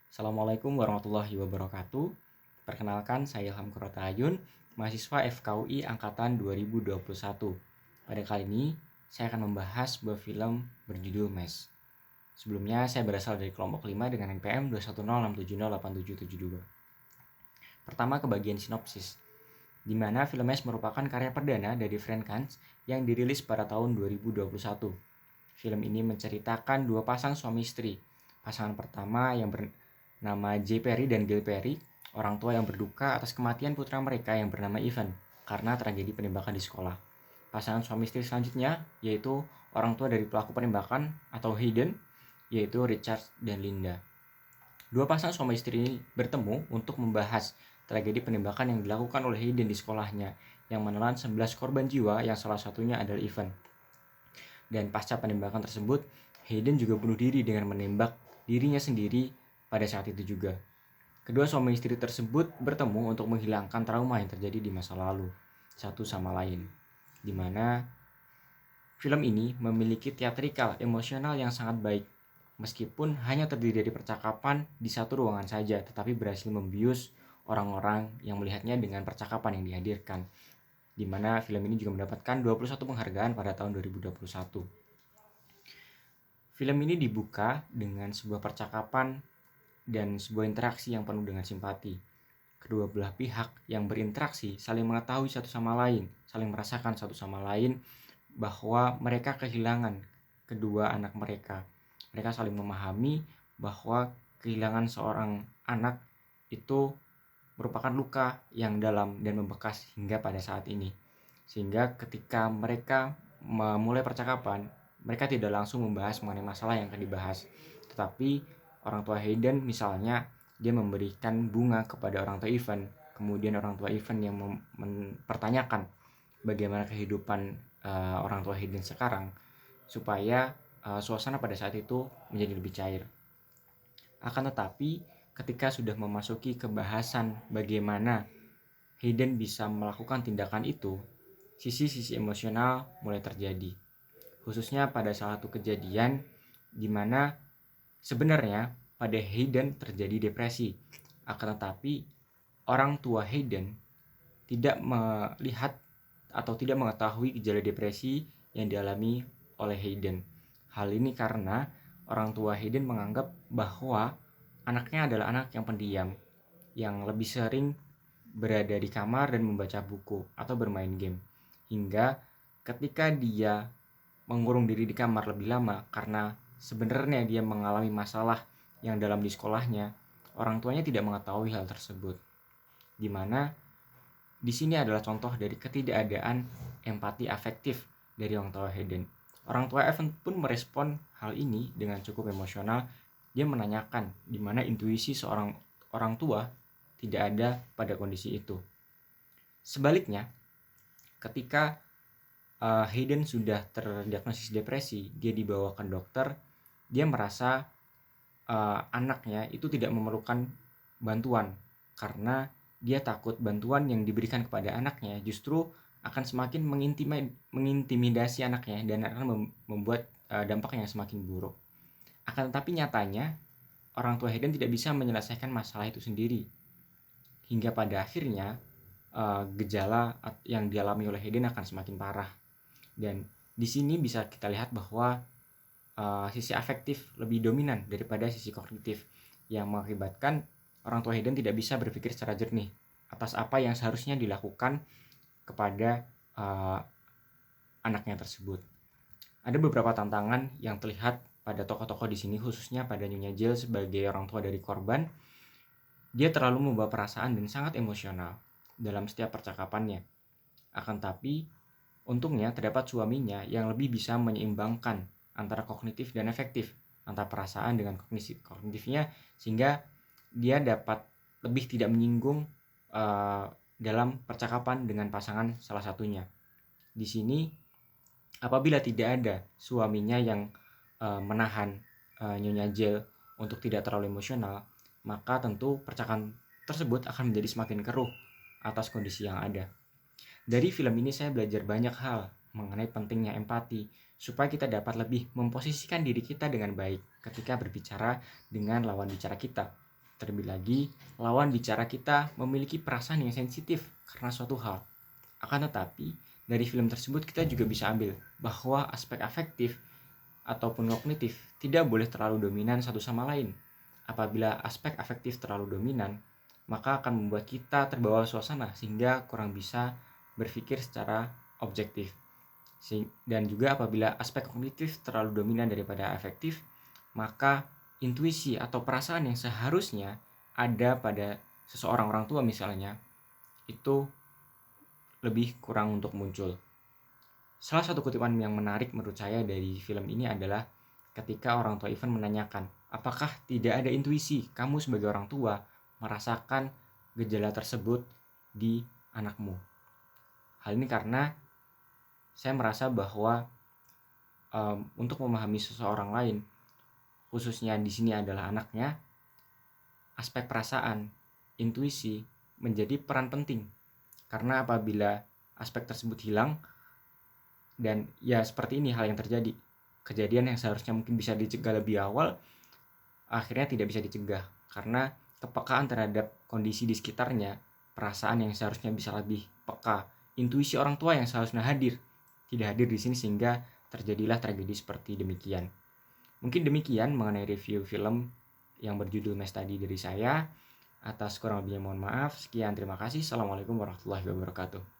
Assalamualaikum warahmatullahi wabarakatuh. Perkenalkan, saya Ilham Kurotayun, mahasiswa FKUI Angkatan 2021. Pada kali ini, saya akan membahas sebuah film berjudul Mes. Sebelumnya, saya berasal dari kelompok 5 dengan NPM 21067087772. Pertama, ke bagian sinopsis, di mana film Mes merupakan karya perdana dari Frank Kans yang dirilis pada tahun 2021. Film ini menceritakan dua pasang suami istri. Pasangan pertama yang bernama J. Perry dan Gil Perry, orang tua yang berduka atas kematian putra mereka yang bernama Ivan karena tragedi penembakan di sekolah. Pasangan suami istri selanjutnya yaitu orang tua dari pelaku penembakan atau Hayden, yaitu Richard dan Linda. Dua pasang suami istri ini bertemu untuk membahas tragedi penembakan yang dilakukan oleh Hayden di sekolahnya yang menelan 11 korban jiwa yang salah satunya adalah Ivan. Dan pasca penembakan tersebut, Hayden juga bunuh diri dengan menembak dirinya sendiri pada saat itu juga. Kedua suami istri tersebut bertemu untuk menghilangkan trauma yang terjadi di masa lalu, satu sama lain. Di mana film ini memiliki teatrikal emosional yang sangat baik, meskipun hanya terdiri dari percakapan di satu ruangan saja, tetapi berhasil membius orang-orang yang melihatnya dengan percakapan yang dihadirkan, di mana film ini juga mendapatkan 21 penghargaan pada tahun 2021. Film ini dibuka dengan sebuah percakapan dan sebuah interaksi yang penuh dengan simpati. Kedua belah pihak yang berinteraksi saling mengetahui satu sama lain, saling merasakan satu sama lain bahwa mereka kehilangan kedua anak mereka. Mereka saling memahami bahwa kehilangan seorang anak itu merupakan luka yang dalam dan membekas hingga pada saat ini. Sehingga ketika mereka memulai percakapan, mereka tidak langsung membahas mengenai masalah yang akan dibahas. Tetapi orang tua Hayden misalnya, dia memberikan bunga kepada orang tua Ivan. Kemudian orang tua Ivan yang mempertanyakan bagaimana kehidupan orang tua Hayden sekarang, supaya suasana pada saat itu menjadi lebih cair. Akan tetapi ketika sudah memasuki kebahasan bagaimana Hayden bisa melakukan tindakan itu, sisi-sisi emosional mulai terjadi. Khususnya pada salah satu kejadian di mana sebenarnya pada Hayden terjadi depresi. Akan tetapi orang tua Hayden tidak melihat atau tidak mengetahui gejala depresi yang dialami oleh Hayden. Hal ini karena orang tua Hayden menganggap bahwa anaknya adalah anak yang pendiam, yang lebih sering berada di kamar dan membaca buku atau bermain game. Hingga ketika dia mengurung diri di kamar lebih lama karena sebenarnya dia mengalami masalah yang dalam di sekolahnya, orang tuanya tidak mengetahui hal tersebut. Di mana di sini adalah contoh dari ketidakadaan empati afektif dari orang tua Hayden. Orang tua Evan pun merespon hal ini dengan cukup emosional. Dia menanyakan di mana intuisi seorang orang tua tidak ada pada kondisi itu. Sebaliknya, ketika Hayden sudah terdiagnosis depresi, dia dibawa ke dokter, dia merasa anaknya itu tidak memerlukan bantuan karena dia takut bantuan yang diberikan kepada anaknya justru akan semakin mengintimidasi anaknya dan akan membuat dampaknya semakin buruk. Akan tetapi nyatanya orang tua Hayden tidak bisa menyelesaikan masalah itu sendiri. Hingga pada akhirnya gejala yang dialami oleh Hayden akan semakin parah. Dan di sini bisa kita lihat bahwa sisi afektif lebih dominan daripada sisi kognitif, yang mengakibatkan orang tua Hayden tidak bisa berpikir secara jernih atas apa yang seharusnya dilakukan kepada anaknya tersebut. Ada beberapa tantangan yang terlihat pada tokoh-tokoh di sini, khususnya pada Nyonya Jill sebagai orang tua dari korban. Dia terlalu membawa perasaan dan sangat emosional dalam setiap percakapannya. Akan tapi, untungnya terdapat suaminya yang lebih bisa menyeimbangkan antara kognitif dan efektif, antara perasaan dengan kognitifnya, sehingga dia dapat lebih tidak menyinggung dalam percakapan dengan pasangan salah satunya. Di sini, apabila tidak ada suaminya yang menahan Nyonya Jill untuk tidak terlalu emosional, maka tentu percakapan tersebut akan menjadi semakin keruh atas kondisi yang ada. Dari film ini saya belajar banyak hal mengenai pentingnya empati, supaya kita dapat lebih memposisikan diri kita dengan baik ketika berbicara dengan lawan bicara kita. Terlebih lagi, lawan bicara kita memiliki perasaan yang sensitif karena suatu hal. Akan tetapi, dari film tersebut kita juga bisa ambil bahwa aspek afektif ataupun kognitif tidak boleh terlalu dominan satu sama lain. Apabila aspek afektif terlalu dominan, maka akan membuat kita terbawa suasana sehingga kurang bisa berpikir secara objektif. Dan juga apabila aspek kognitif terlalu dominan daripada afektif, maka intuisi atau perasaan yang seharusnya ada pada seseorang orang tua misalnya, itu lebih kurang untuk muncul. Salah satu kutipan yang menarik menurut saya dari film ini adalah ketika orang tua Ivan menanyakan, apakah tidak ada intuisi kamu sebagai orang tua merasakan gejala tersebut di anakmu? Hal ini karena saya merasa bahwa untuk memahami seseorang lain, khususnya di sini adalah anaknya, aspek perasaan, intuisi menjadi peran penting. Karena apabila aspek tersebut hilang, dan ya seperti ini hal yang terjadi, kejadian yang seharusnya mungkin bisa dicegah lebih awal, akhirnya tidak bisa dicegah. Karena kepekaan terhadap kondisi di sekitarnya, perasaan yang seharusnya bisa lebih peka, intuisi orang tua yang seharusnya hadir, tidak hadir di sini sehingga terjadilah tragedi seperti demikian. Mungkin demikian mengenai review film yang berjudul Mes tadi dari saya. Atas kurang lebihnya mohon maaf. Sekian, terima kasih. Assalamualaikum warahmatullahi wabarakatuh.